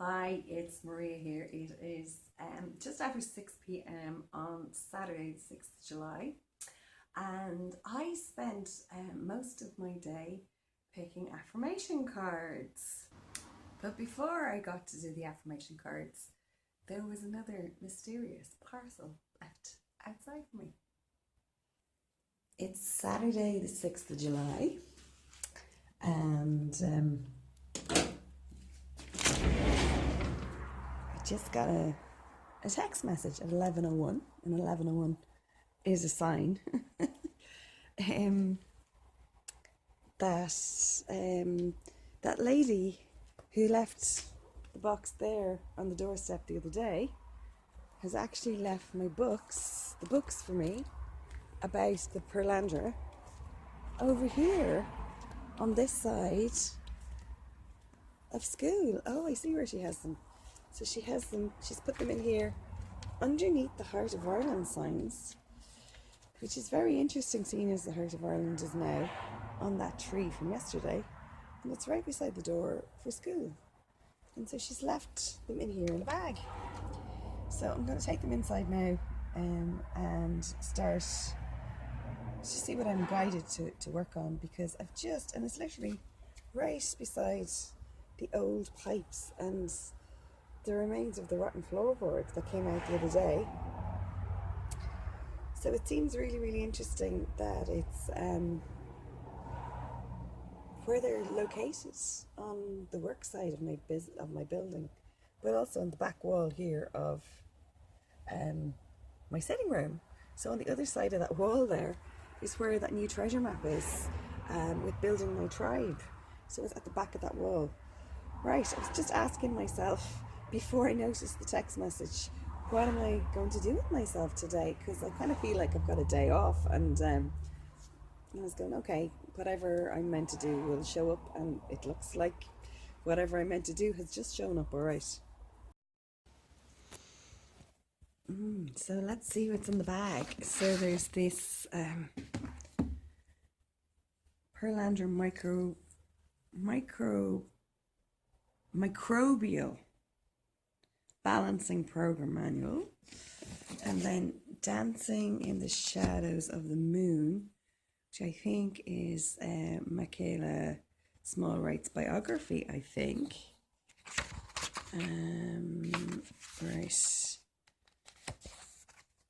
Hi, it's Maria here. It is just after 6 p.m. on Saturday, the 6th of July, and I spent most of my day picking affirmation cards. But before I got to do the affirmation cards, there was another mysterious parcel left outside for me. It's Saturday, the 6th of July, and I just got a text message at 11:01, and 11:01 is a sign um, that that lady who left the box there on the doorstep the other day has actually left my books, the books for me about the Perlandra, over here on this side of school. Oh, I see where she has them. So she has them, she's put them in here underneath the Heart of Ireland signs, which is very interesting seeing as the Heart of Ireland is now on that tree from yesterday, and it's right beside the door for school. And so she's left them in here in a bag. So I'm going to take them inside now and start to see what I'm guided to work on, because I've just, and it's literally right beside the old pipes and the remains of the rotten floorboards that came out the other day. So it seems really, really interesting that it's where they're located on the work side of my building, but also on the back wall here of my sitting room. So on the other side of that wall there is where that new treasure map is, with building my tribe. So it's at the back of that wall. Right, I was just asking myself before I noticed the text message, what am I going to do with myself today? Because I kind of feel like I've got a day off, and I was going, okay, whatever I'm meant to do will show up, and it looks like whatever I'm meant to do has just shown up, all right. So let's see what's in the bag. So there's this Perlandra microbial balancing program manual, and then Dancing in the Shadows of the Moon, which I think is Michaela Smallwright's biography, I think. Right.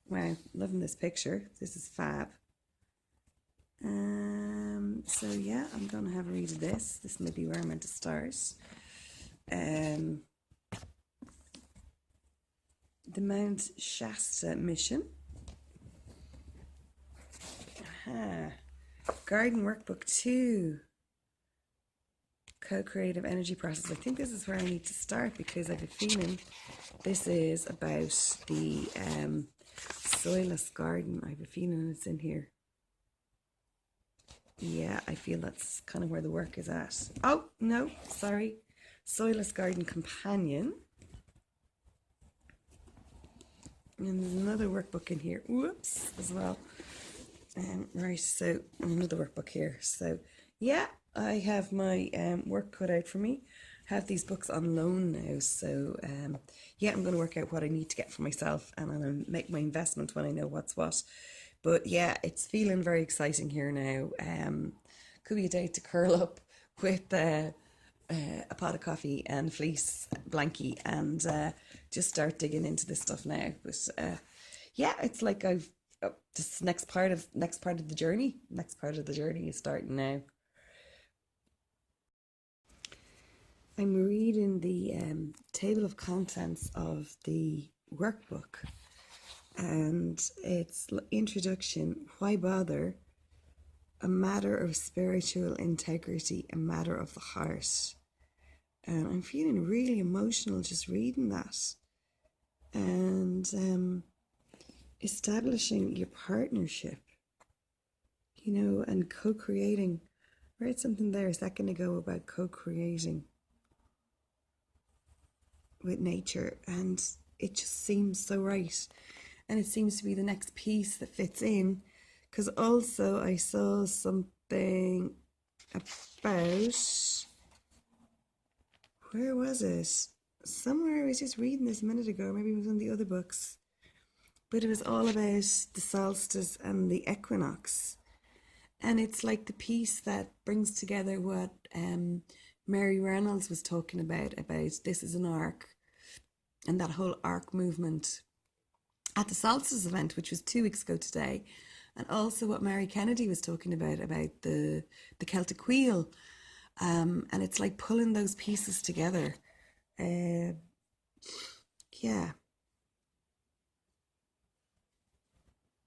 Wow, loving this picture. This is fab. So yeah, I'm gonna have a read of this. This may be where I'm meant to start. The Mount Shasta mission. Garden Workbook 2. Co-creative energy process. I think this is where I need to start, because I have a feeling this is about the soilless garden. I have a feeling it's in here. Yeah, I feel that's kind of where the work is at. Oh, no, sorry. Soilless Garden Companion. And there's another workbook in here. Whoops, as well. Right, so another workbook here. So, yeah, I have my work cut out for me. I have these books on loan now. So, yeah, I'm going to work out what I need to get for myself, and I'm going to make my investment when I know what's what. But yeah, it's feeling very exciting here now. Could be a day to curl up with a pot of coffee and fleece blankie and just start digging into this stuff now. But yeah, it's like I've this next part of the journey. Next part of the journey is starting now. I'm reading the table of contents of the workbook, and it's introduction. Why bother? A matter of spiritual integrity, a matter of the heart. And I'm feeling really emotional just reading that. And establishing your partnership, and co-creating. I read something there a second ago about co-creating with nature, and it just seems so right. And it seems to be the next piece that fits in, because also I saw something about, where was it? somewhere I was just reading this a minute ago, maybe it was in the other books, but it was all about the solstice and the equinox. And it's like the piece that brings together what Mary Reynolds was talking about this is an arc, and that whole arc movement at the solstice event, which was 2 weeks ago today, and also what Mary Kennedy was talking about the Celtic wheel, and it's like pulling those pieces together. Uh, yeah,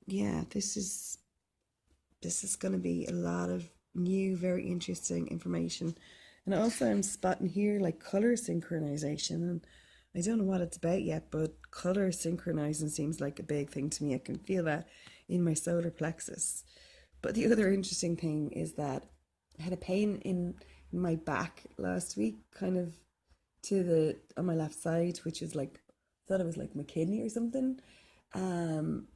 yeah. This is going to be a lot of new, very interesting information, and also I'm spotting here like color synchronization, and I don't know what it's about yet, but color synchronizing seems like a big thing to me. I can feel that in my solar plexus. But the other interesting thing is that I had a pain in my back last week, kind of to the on my left side, which is like I thought it was like my kidney or something. Um,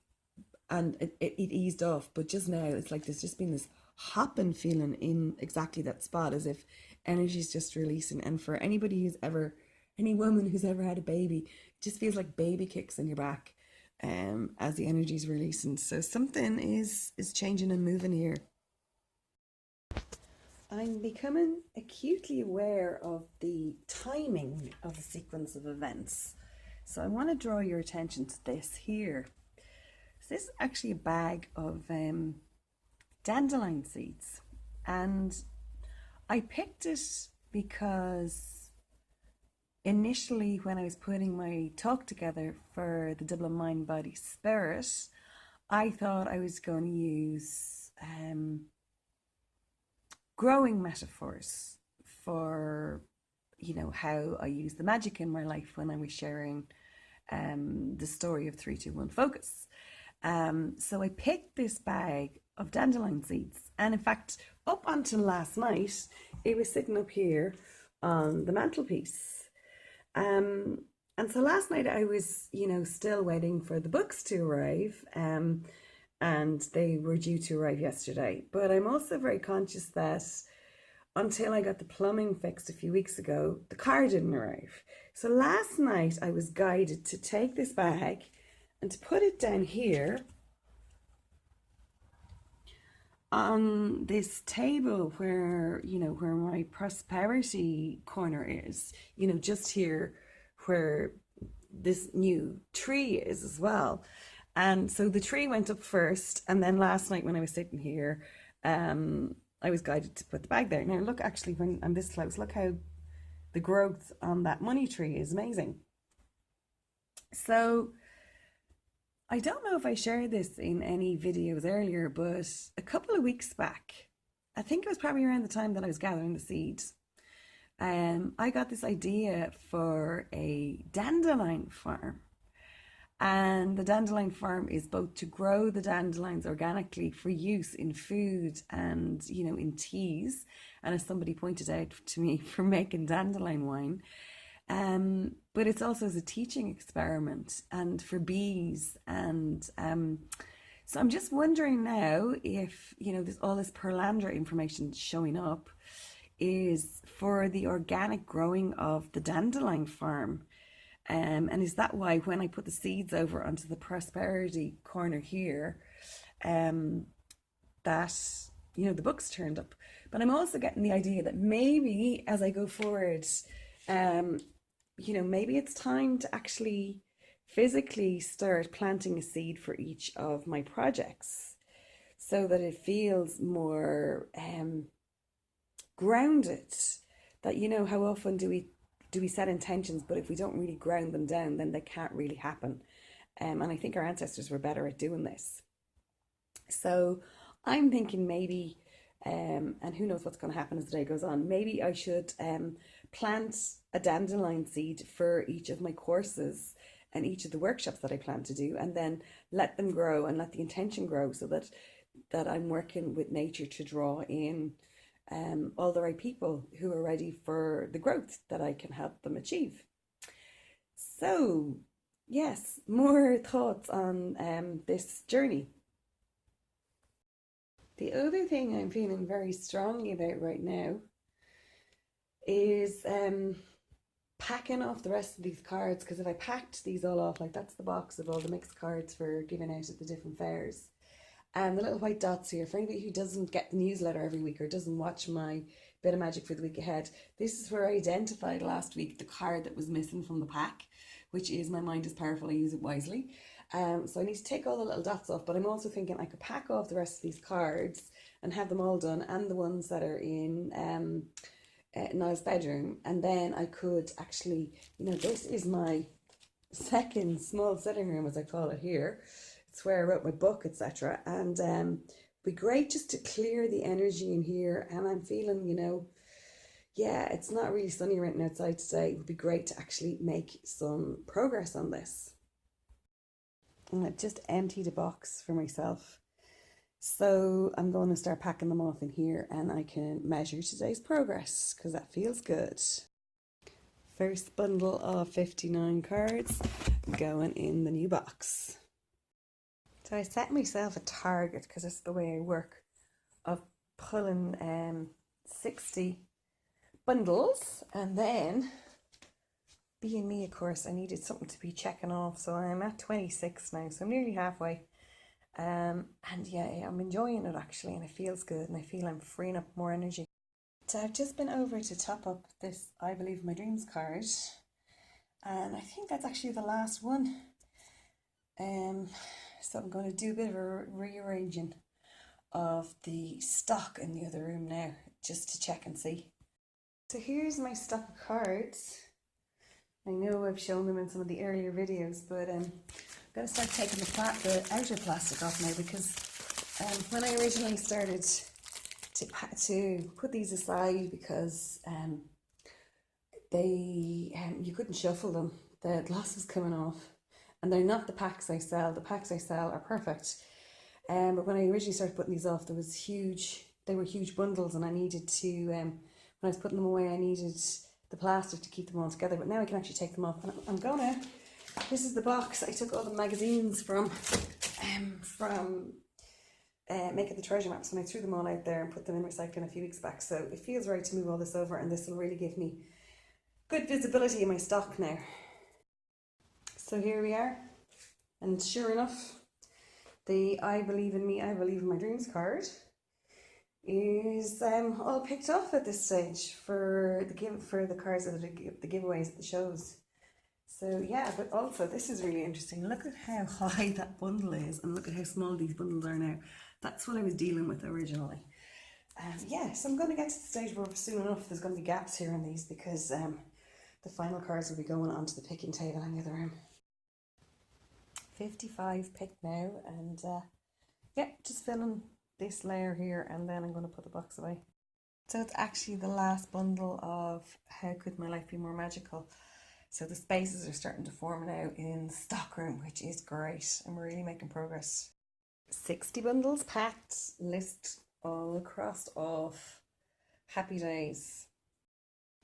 and it eased off, but just now it's like there's just been this hopping feeling in exactly that spot, as if energy's just releasing. And for anybody who's ever, any woman who's ever had a baby, it just feels like baby kicks in your back, as the energy's releasing. So something is changing and moving here. I'm becoming acutely aware of the timing of the sequence of events. So I want to draw your attention to this here. So this is actually a bag of dandelion seeds, and I picked it because initially when I was putting my talk together for the Dublin Mind Body Spirit, I thought I was going to use growing metaphors for, you know, how I use the magic in my life when I was sharing the story of 321 Focus. So I picked this bag of dandelion seeds, and in fact, up until last night, it was sitting up here on the mantelpiece. And so last night I was, you know, still waiting for the books to arrive, and they were due to arrive yesterday. But I'm also very conscious that until I got the plumbing fixed a few weeks ago, the car didn't arrive. So last night I was guided to take this bag and to put it down here on this table where, you know, where my prosperity corner is, you know, just here where this new tree is as well. And so the tree went up first, and then last night when I was sitting here, I was guided to put the bag there. Now look, actually, when I'm this close, look how the growth on that money tree is amazing. So I don't know if I shared this in any videos earlier, but a couple of weeks back, I think it was probably around the time that I was gathering the seeds, I got this idea for a dandelion farm. And the dandelion farm is both to grow the dandelions organically for use in food and, you know, in teas. And as somebody pointed out to me, for making dandelion wine. But it's also as a teaching experiment and for bees. And so I'm just wondering now if, you know, there's all this Perlander information showing up is for the organic growing of the dandelion farm. And is that why when I put the seeds over onto the prosperity corner here, that, you know, the books turned up? But I'm also getting the idea that maybe as I go forward, you know, maybe it's time to actually physically start planting a seed for each of my projects so that it feels more grounded. That, you know, how often do we set intentions, but if we don't really ground them down, then they can't really happen. And I think our ancestors were better at doing this. So I'm thinking maybe, and who knows what's going to happen as the day goes on, maybe I should plant a dandelion seed for each of my courses and each of the workshops that I plan to do, and then let them grow and let the intention grow so that I'm working with nature to draw in all the right people who are ready for the growth that I can help them achieve. So, yes, more thoughts on this journey. The other thing I'm feeling very strongly about right now is packing off the rest of these cards, because if I packed these all off, like that's the box of all the mixed cards for giving out at the different fairs. And the little white dots here, for anybody who doesn't get the newsletter every week or doesn't watch my bit of magic for the week ahead, this is where I identified last week the card that was missing from the pack, which is my mind is powerful, I use it wisely. So I need to take all the little dots off, but I'm also thinking I could pack off the rest of these cards and have them all done, and the ones that are in Niall's bedroom, and then I could actually, this is my second small sitting room, as I call it here. It's where I wrote my book, etc. And it'd be great just to clear the energy in here. And I'm feeling, yeah, it's not really sunny right outside today. It would be great to actually make some progress on this. And I've just emptied a box for myself. So I'm going to start packing them off in here, and I can measure today's progress because that feels good. First bundle of 59 cards going in the new box. So I set myself a target, because that's the way I work, of pulling 60 bundles, and then being me, of course, I needed something to be checking off. So I'm at 26 now, so I'm nearly halfway. And yeah, I'm enjoying it actually, and it feels good, and I feel I'm freeing up more energy. So I've just been over to top up this I Believe in My Dreams card, and I think that's actually the last one. So I'm going to do a bit of a rearranging of the stock in the other room now, just to check and see. So here's my stock of cards. I know I've shown them in some of the earlier videos, but I'm going to start taking the outer plastic off now, because when I originally started to put these aside, because you couldn't shuffle them, the gloss was coming off, and they're not the packs I sell. The packs I sell are perfect, but when I originally started putting these off, they were huge bundles, and I needed to, when I was putting them away, I needed the plastic to keep them all together. But now I can actually take them off, and I'm gonna, this is the box I took all the magazines from Make It the Treasure Maps, when I threw them all out there and put them in recycling a few weeks back. So it feels right to move all this over, and this will really give me good visibility in my stock now. So here we are, and sure enough, the I Believe in Me, I Believe in My Dreams card is all picked off at this stage for the cards of the giveaways at the shows. So yeah, but also this is really interesting. Look at how high that bundle is, and look at how small these bundles are now. That's what I was dealing with originally. Yeah, so I'm going to get to the stage where soon enough there's going to be gaps here in these, because the final cards will be going onto the picking table in the other room. 55 picked now, and yeah, just filling this layer here, and then I'm going to put the box away. So it's actually the last bundle of How Could My Life Be More Magical. So the spaces are starting to form now in the stockroom, which is great, and we're really making progress. 60 bundles packed, list all crossed off. Happy days.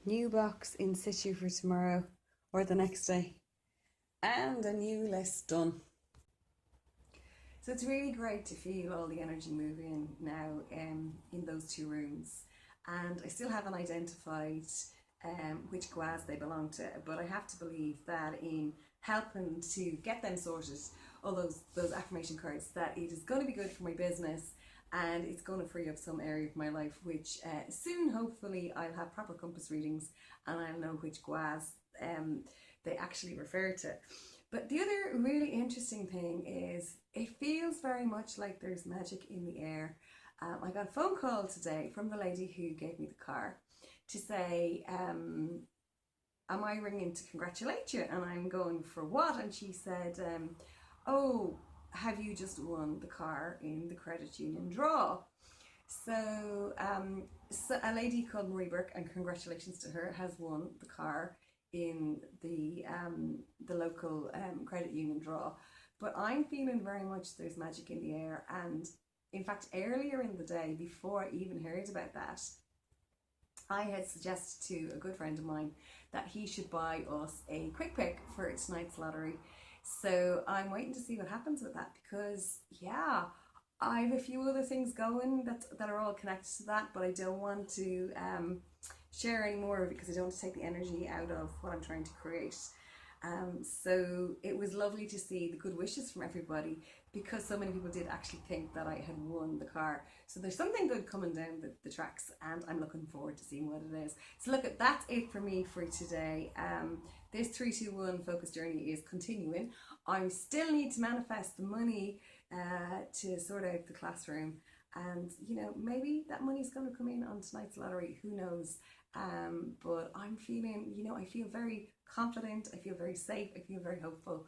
New box in situ for tomorrow or the next day, and a new list done. So it's really great to feel all the energy moving now in those two rooms, and I still haven't identified which guas they belong to, but I have to believe that in helping to get them sorted, all those affirmation cards, that it is going to be good for my business, and it's going to free up some area of my life, which soon hopefully I'll have proper compass readings and I'll know which guas they actually refer to. But the other really interesting thing is it feels very much like there's magic in the air. I got a phone call today from the lady who gave me the car to say, am I ringing to congratulate you? And I'm going, for what? And she said, oh, have you just won the car in the credit union draw? So, so a lady called Marie Burke, and congratulations to her, has won the car in the local credit union draw. But I'm feeling very much there's magic in the air, and in fact earlier in the day, before I even heard about that, I had suggested to a good friend of mine that he should buy us a quick pick for tonight's lottery. So I'm waiting to see what happens with that, because yeah, I have a few other things going that are all connected to that, but I don't want to share any more of it because I don't want to take the energy out of what I'm trying to create. So it was lovely to see the good wishes from everybody, because so many people did actually think that I had won the car. So there's something good coming down the tracks, and I'm looking forward to seeing what it is. So look, that's it for me for today. This 321 focus journey is continuing. I still need to manifest the money to sort out the classroom, and you know, maybe that money's going to come in on tonight's lottery, who knows. But I'm feeling, you know, I feel very confident, I feel very safe, I feel very hopeful,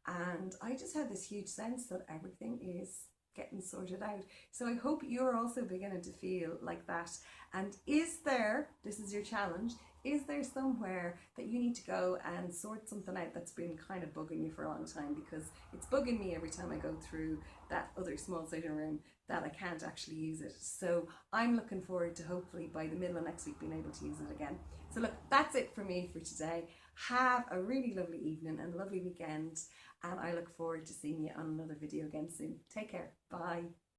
and I just had this huge sense that everything is getting sorted out. So I hope you're also beginning to feel like that. And is there, this is your challenge, is there somewhere that you need to go and sort something out that's been kind of bugging you for a long time? Because it's bugging me every time I go through that other small sitting room that I can't actually use it. So I'm looking forward to hopefully by the middle of next week being able to use it again. So look, that's it for me for today. Have a really lovely evening and a lovely weekend, and I look forward to seeing you on another video again soon. Take care. Bye.